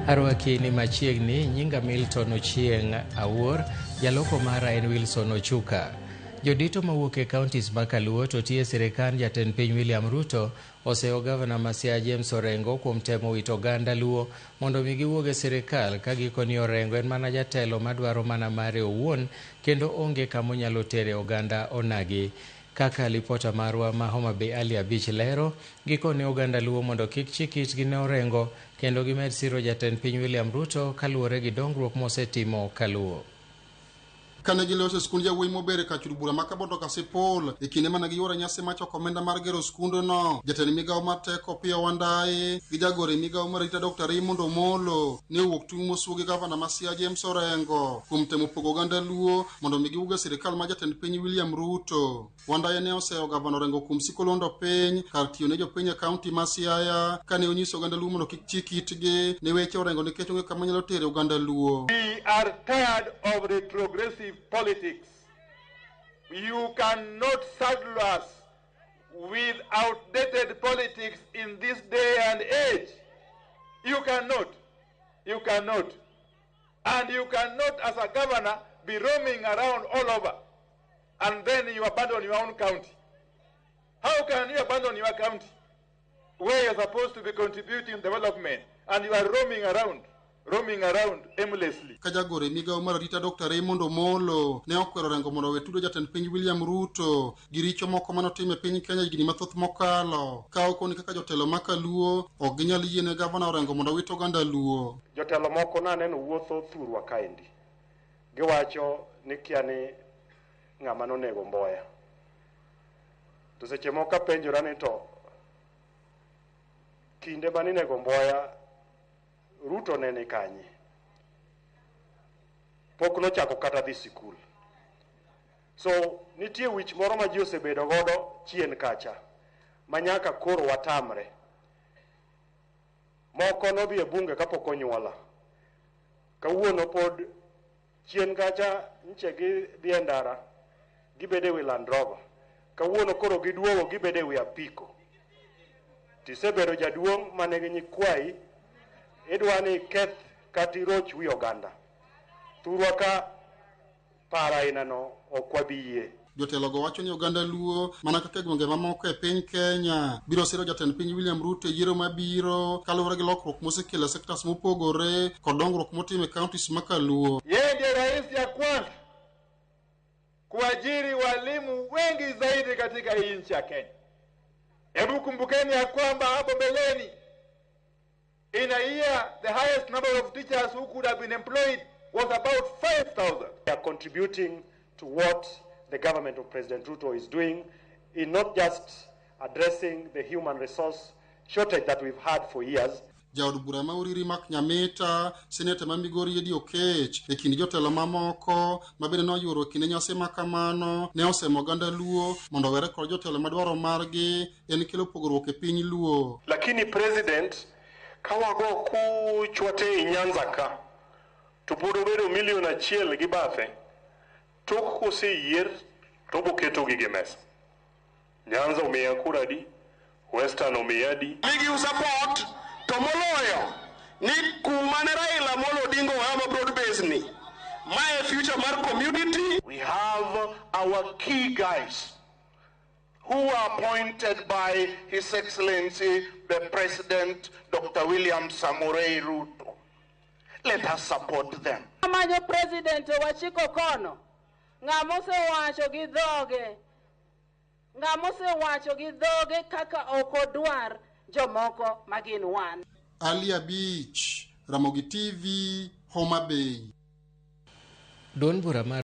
Arwakini machiegni nyinga Milton Ochieng Awuor, jaloko mara en Wilson Ochuka. Jodito mawuok e counties ma Kaluo to tie sirikand jatend piny William Ruto oseo gavana ma Siaya James Orengo kuom temo wito oganda Luo mondo mi giwuog e sirikal ka gikoni Orengo en mana jatelo madwaro mana mare owuon kendo onge kama onyalo tere oganda onagi. Kaka lipota marwa ma Homa Bay Ali Abich lero, gikone oganda Luo mondo kik chik itgi ne Orengo kendo gimed siro jatend piny William Ruto kaluwore gi dongruok mosetimo Kaluo. Kane giloso skund jawuoyi mobere ka chud bura ma Kabondo Kasipul e kinde mane gioro nyasi mar choko omenda mar gero skundono, jatend migawo mar teko Opiyo Wandayi gi jagoro migawo mar arita Dr. Raymond Omolo ne owuok tung' mosuo gi gavana ma Siaya James Orengo kuom temo pogo oganda Luo mondo mi giwuog e sirikal mar jatend piny William Ruto. Wandayi ne oseo gavana Orengo kuom siko londo piny kar tiyo ne jopiny e kaunti ma Siaya kane onyiso oganda Luo mondo kik chik itgi ne weche Orengo nikech onge kama nyalo tere oganda Luo. We are tired of retrogressive politics. You cannot saddle us with outdated politics in this day and age. You cannot. And you cannot, as a governor, be roaming around all over and then you abandon your own county. How can you abandon your county where you're supposed to be contributing development and you are roaming around aimlessly? Kajagore migawo mar arita Dr. Raymond Omolo ne okwero Orengo mondo we tudo jatend piny William Ruto gi richo moko manotimo e piny Kenya higni mathoth mokalo, ka okoni kaka jotelo ma Kaluo ok ginyal yiene gavana Orengo mondo wit oganda Luo. Jotelo moko naneno wuotho thurwa kaendi giwacho ni kiani ng'ama nonego Mboya, to seche moko apenjora ni to kinde maninego Mboya Ruto nene kanye, pok nochako kata dhi sikul. So nitie wich moro ma ji osebedo godo chien kacha manyaka koro watamre. Moko nodhi e bunge kapok onyuola, kawuono pod chien kacha nche gidhi e ndara gibede wi Land Rover, kawuono koro giduogo gibede wi apiko. Tisebedo jaduong' mane gi nyikwayi idwani keth kati roch wi oganda. Thurwa ka para inano okwabiye. Jotelo go wacho ni oganda Luo mana kaka gwenge mamoko e piny Kenya biro siro jatend piny William Ruto e yiero mabiro kaluwore gi lokruok mosekelo sektas mopogore kod dongruok motimo e counties ma Kaluo. Yeye ndiye rais ya kwanza kuajiri walimu wengi zaidi katika hii nchi ya Kenya. Hebu kumbukeni ya kwamba hapo mbeleni in a year, the highest number of teachers who could have been employed was about 5,000. They are contributing to what the government of President Ruto is doing in not just addressing the human resource shortage that we've had for years. Jaod bura ma Uriri Mak Nyamita, Seneta ma Migori Eddie Okech, e kinde jotelo mamoko ma bende noyuoro e kinde nyasi ma kamano ne osemo oganda Luo mondo were kod jotelo madwaro margi en kelo pogruok e piny Luo. Lakini president kawago kuchwate i Nyanza ka to pod obedo milion 1 gi bathe tok koseyier to boketo gi mesa. Nyanza omiya kuradi, Western omiyadi. Nigi support to moloyo ni kumane Raila Amolo Odinga wama broad base ni my future mar community. We have our key guys who are appointed by His Excellency the President Dr. William Samoei Ruto. Let us support them. Manyo President wachiko kono ng'amose wacho gi dhoge kaka okodwar jomoko magin wan. Ali Abich, Ramogi TV, Homa Bay. Don bura